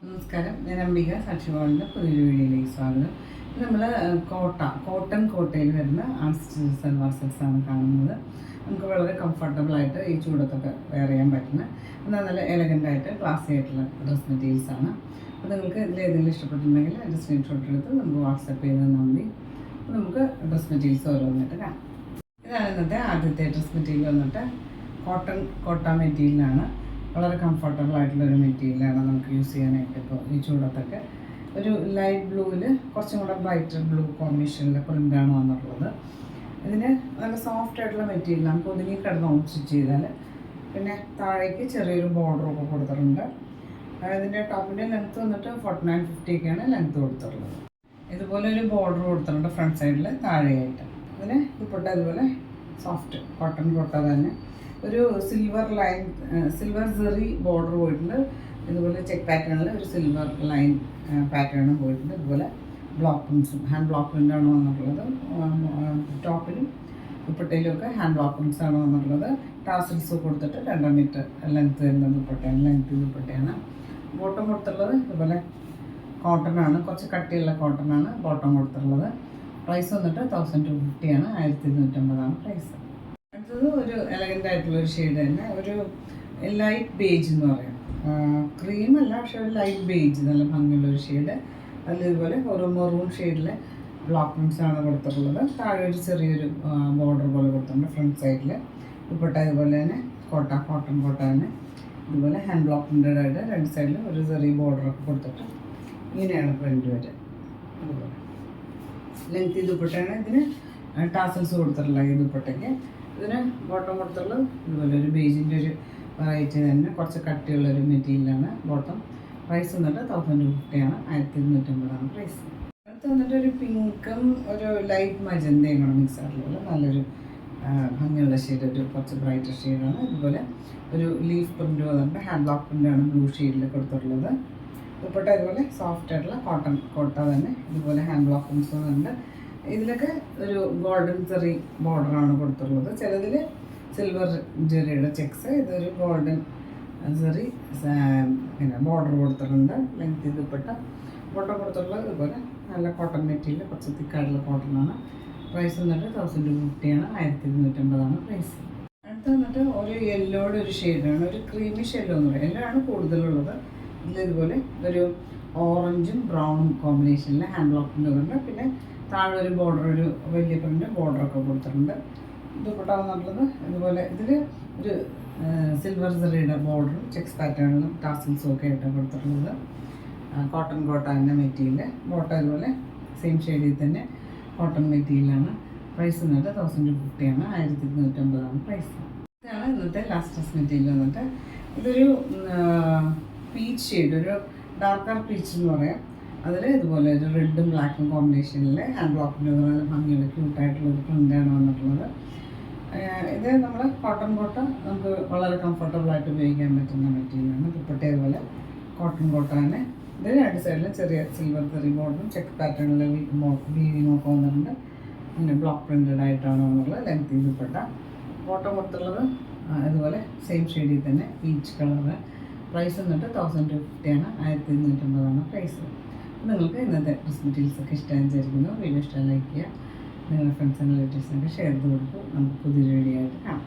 നമസ്കാരം, ഞാൻ അംബിക സാക്ഷിവാളിൻ്റെ പുതിയൊരു വീഡിയോയിലേക്ക് സ്വാഗതം. ഇത് നമ്മൾ കോട്ടയിൽ വരുന്ന ആൺസ്റ്റിച്ച് സൽവാർ സെറ്റ്സാണ് കാണുന്നത്. നമുക്ക് വളരെ കംഫർട്ടബിളായിട്ട് ഈ ചൂടത്തൊക്കെ വെയർ ചെയ്യാൻ പറ്റുന്ന എന്നാൽ നല്ല എലഗൻ്റായിട്ട് ക്ലാസി ആയിട്ടുള്ള ഡ്രസ് മെറ്റീരിയൽസാണ്. അപ്പോൾ നിങ്ങൾക്ക് ഇതിലേതെങ്കിലും ഇഷ്ടപ്പെട്ടിട്ടുണ്ടെങ്കിൽ അതിൻ്റെ സ്ക്രീൻഷോട്ട് എടുത്ത് നമുക്ക് വാട്സപ്പ് ചെയ്ത് തന്നാൽ മതി. അപ്പോൾ നമുക്ക് ഡ്രസ് മെറ്റീരിയൽസ് ഓരോന്നിട്ട് കാണാം. ഇതാണ് ഇന്നത്തെ ആദ്യത്തെ ഡ്രസ് മെറ്റീരിയൽ വന്നിട്ട് കോട്ട മെറ്റീരിയലാണ്. വളരെ കംഫർട്ടബിൾ ആയിട്ടുള്ളൊരു മെറ്റീരിയലാണ് നമുക്ക് യൂസ് ചെയ്യാനായിട്ട്. ഇപ്പോൾ ഈ ചൂടത്തൊക്കെ ഒരു ലൈറ്റ് ബ്ലൂവിൽ കുറച്ചും കൂടെ ബ്രൈറ്റർ ബ്ലൂ കോമ്പിനേഷനിലെ പ്രിൻ്റാണ് വന്നിട്ടുള്ളത്. ഇതിന് നല്ല സോഫ്റ്റ് ആയിട്ടുള്ള മെറ്റീരിയൽ നമുക്ക് ഒതുങ്ങി കിടന്ന് സ്റ്റിച്ച് ചെയ്താൽ. പിന്നെ താഴേക്ക് ചെറിയൊരു ബോർഡറൊക്കെ കൊടുത്തിട്ടുണ്ട്. ഇതിൻ്റെ ടോപ്പിൻ്റെ ലെങ്ത്ത് വന്നിട്ട് 49-50 ലെങ്ത്ത് കൊടുത്തിട്ടുള്ളത്. ഇതുപോലെ ഒരു ബോർഡർ കൊടുത്തിട്ടുണ്ട് ഫ്രണ്ട് സൈഡിൽ താഴെയായിട്ട്. ഇതിന് ദുപ്പട്ട ഇതുപോലെ സോഫ്റ്റ് കോട്ടൺ കോട്ട തന്നെ ഒരു സിൽവർ സെറി ബോർഡർ പോയിട്ടുണ്ട്. ഇതുപോലെ ചെക്ക് പാറ്റേണിൽ ഒരു സിൽവർ ലൈൻ പാറ്റേണും പോയിട്ടുണ്ട്. ഇതുപോലെ ബ്ലോക്ക് പ്രിൻസും ഹാൻഡ് ബ്ലോക്ക് പ്രിൻ്റാണ് വന്നിട്ടുള്ളത്. ടോപ്പിലും ദുപ്പട്ടയിലുമൊക്കെ ഹാൻഡ് ബ്ലോക്ക് പ്രിൻസാണ് വന്നിട്ടുള്ളത്. ടാസിൽസ് കൊടുത്തിട്ട് 2 മീറ്റർ ലെങ്ത്ത് വരുന്ന ദുപ്പട്ടയാണ്. ബോട്ടം കൊടുത്തിട്ടുള്ളത് ഇതുപോലെ കോട്ടനാണ്, കുറച്ച് കട്ടിയുള്ള കോട്ടനാണ് ബോട്ടം കൊടുത്തിട്ടുള്ളത്. പ്രൈസ് വന്നിട്ട് 1250 ആണ്, 1250 പ്രൈസ്. അടുത്തത് ഒരു എലഗൻ്റ് ആയിട്ടുള്ളൊരു ഷെയ്ഡ് തന്നെ, ഒരു ലൈറ്റ് ബേജ് എന്ന് പറയാം. ക്രീം അല്ല, പക്ഷേ ഒരു ലൈറ്റ് ബേജ്, നല്ല ഭംഗിയുള്ളൊരു ഷെയ്ഡ്. അതിൽ ഇതുപോലെ ഒരു മെറൂൺ ഷെയ്ഡിലെ ബ്ലോക്ക് പ്രിൻസാണ് കൊടുത്തിട്ടുള്ളത്. താഴെ ഒരു ചെറിയൊരു ബോർഡർ പോലെ കൊടുത്തിട്ടുണ്ട് ഫ്രണ്ട് സൈഡിൽ. ദുപ്പട്ട ഇതുപോലെ തന്നെ കോട്ടൺ കോട്ട തന്നെ ഇതുപോലെ ഹാൻഡ് ബ്ലോക്ക് പ്രിൻ്റഡ് ആയിട്ട് 2 സൈഡിലും ഒരു ചെറിയ ബോർഡറൊക്കെ കൊടുത്തിട്ട് ഇങ്ങനെയാണ് പ്രിൻ്റ് വരിക. അതുപോലെ ലെങ്തി ദുപ്പട്ടയാണ്. ഇതിന് ടാസൽസ് കൊടുത്തിട്ടുള്ള ഈ ദുപ്പട്ടയ്ക്ക്. ഇതിന് ബോട്ടം കൊടുത്തുള്ളത് ഇതുപോലെ ഒരു ബേജിൻ്റെ ഒരു വെറൈറ്റി തന്നെ, കുറച്ച് കട്ടിയുള്ളൊരു മെറ്റീരിയലാണ് ബോട്ടം. പ്രൈസ് വന്നിട്ട് 1250 ആണ്, 1250 പ്രൈസ്. അടുത്ത് വന്നിട്ട് ഒരു പിങ്കും ഒരു ലൈറ്റ് മജന്തയും കൂടെ മിക്സ് ആയിട്ടുള്ള നല്ലൊരു ഭംഗിയുള്ള ഷെയ്ഡ്, ഒരു കുറച്ച് ബ്രൈറ്റർ ഷെയ്ഡാണ്. ഇതുപോലെ ഒരു ലീഫ് പ്രിൻ്റ് വന്നിട്ട് ഹാൻഡ് ബ്ലോക്ക് പ്രിൻ്റാണ് ബ്ലൂ ഷെയ്ഡിൽ കൊടുത്തിട്ടുള്ളത്. ദുപ്പട്ട ഇതുപോലെ സോഫ്റ്റ് ആയിട്ടുള്ള കോട്ട തന്നെ ഇതുപോലെ ഹാൻഡ് ബ്ലോക്ക് പ്രിൻസ് വന്നിട്ടുണ്ട്. ഇതിലൊക്കെ ഒരു ഗോൾഡൻ ചെറി ബോർഡറാണ് കൊടുത്തിട്ടുള്ളത്. ചിലതിൽ സിൽവർ ജെറിയുടെ ചെക്സ്, ഇതൊരു ഗോൾഡൻ ചെറി പിന്നെ ബോർഡർ കൊടുത്തിട്ടുണ്ട്. ലെങ്ത് ദുപ്പട്ട ബോട്ടം കൊടുത്തിട്ടുള്ളത് ഇതുപോലെ നല്ല കോട്ടൺ മെറ്റീരിയൽ, കുറച്ച് തിക്കായിട്ടുള്ള കോട്ടണാണ്. പ്രൈസ് വന്നിട്ട് 1250 ആണ്, 1250 പ്രൈസ്. അടുത്ത് വന്നിട്ട് ഒരു യെല്ലോയുടെ ഒരു ഷെയ്ഡാണ്, ഒരു ക്രീമിഷ് യെല്ലോ എന്ന് പറയും. യെല്ലോ ആണ് കൂടുതലുള്ളത്. ഇതിലിതുപോലെ ഒരു ഓറഞ്ചും ബ്രൗണും കോമ്പിനേഷനിൽ ഹാൻഡ് ബ്ലോക്കിൻ്റെ ഉണ്ട്. പിന്നെ താഴെ ഒരു ബോർഡർ, ഒരു വലിയ പ്രിൻ്റ് ബോർഡറൊക്കെ കൊടുത്തിട്ടുണ്ട്. ദുപ്പട്ട വന്നിട്ടുള്ളത് ഇതുപോലെ ഇതിൽ ഒരു സിൽവർ സെറിയുടെ ബോർഡറും ചെക്സ് പാറ്റേണിലും ടാസിൽസും ഒക്കെ ആയിട്ട് കൊടുത്തിട്ടുള്ളത്. കോട്ടൺ തന്നെ മെറ്റീരിയൽ. ബോട്ടം ഇതുപോലെ സെയിം ഷെയ്ഡിൽ തന്നെ കോട്ടൺ മെറ്റീരിയലാണ്. പ്രൈസ് വന്നിട്ട് 1250 ആണ്, 1250 പ്രൈസ്. ഇതാണ് ഇന്നത്തെ ലാസ്റ്റ് ഡ്രസ് മെറ്റീരിയൽ വന്നിട്ട്. ഇതൊരു പീച്ച് ഷെയ്ഡ്, ഒരു ഡാർക്കർ പീച്ച് എന്ന് പറയാം. അതിൽ ഇതുപോലെ ഒരു റെഡും ബ്ലാക്കും കോമ്പിനേഷനിൽ ഹാൻഡ് ബ്ലോക്കിൻ്റെ നല്ല ഭംഗിയുള്ള ക്യൂട്ടായിട്ടുള്ളൊരു പ്രിൻ്റാണ് വന്നിട്ടുള്ളത്. ഇത് നമ്മൾ കോട്ടൺ നമുക്ക് വളരെ കംഫർട്ടബിളായിട്ട് ഉപയോഗിക്കാൻ പറ്റുന്ന മെറ്റീരിയലാണ്. ദുപ്പട്ട ഇതുപോലെ കോട്ടൺ തന്നെ. ഇത് 2 സൈഡിലും ചെറിയ സിൽവർ ചെറിയ ബോർഡറും ചെക്ക് പാറ്റേണിൽ വീവിങ് ഒക്കെ വന്നിട്ടുണ്ട്. പിന്നെ ബ്ലോക്ക് പ്രിൻ്റഡ് ആയിട്ടാണ് വന്നുള്ളത്. ലെങ്ത് ദുപ്പട്ട. ബോട്ടം കൊടുത്തുള്ളത് ഇതുപോലെ സെയിം ഷെയ്ഡിൽ തന്നെ പീച്ച് കളറ്. പ്രൈസ് വന്നിട്ട് 1250 ആണ്, 1250 പ്രൈസ്. നിങ്ങൾക്ക് ഇന്നത്തെ ഡ്രസ് മെറ്റീരിയൽസൊക്കെ ഇഷ്ടമായി വിചാരിക്കുന്നു. വീഡിയോ ഇഷ്ടം ലൈക്ക് ചെയ്യുക, നിങ്ങളുടെ ഫ്രണ്ട്സ് ആൻഡ് റിലേറ്റീവ്സിനൊക്കെ ഷെയർ ചെയ്ത് കൊടുക്കും. നമുക്ക് പുതിയൊരു വീഡിയോ ആയിട്ട് കാണാം.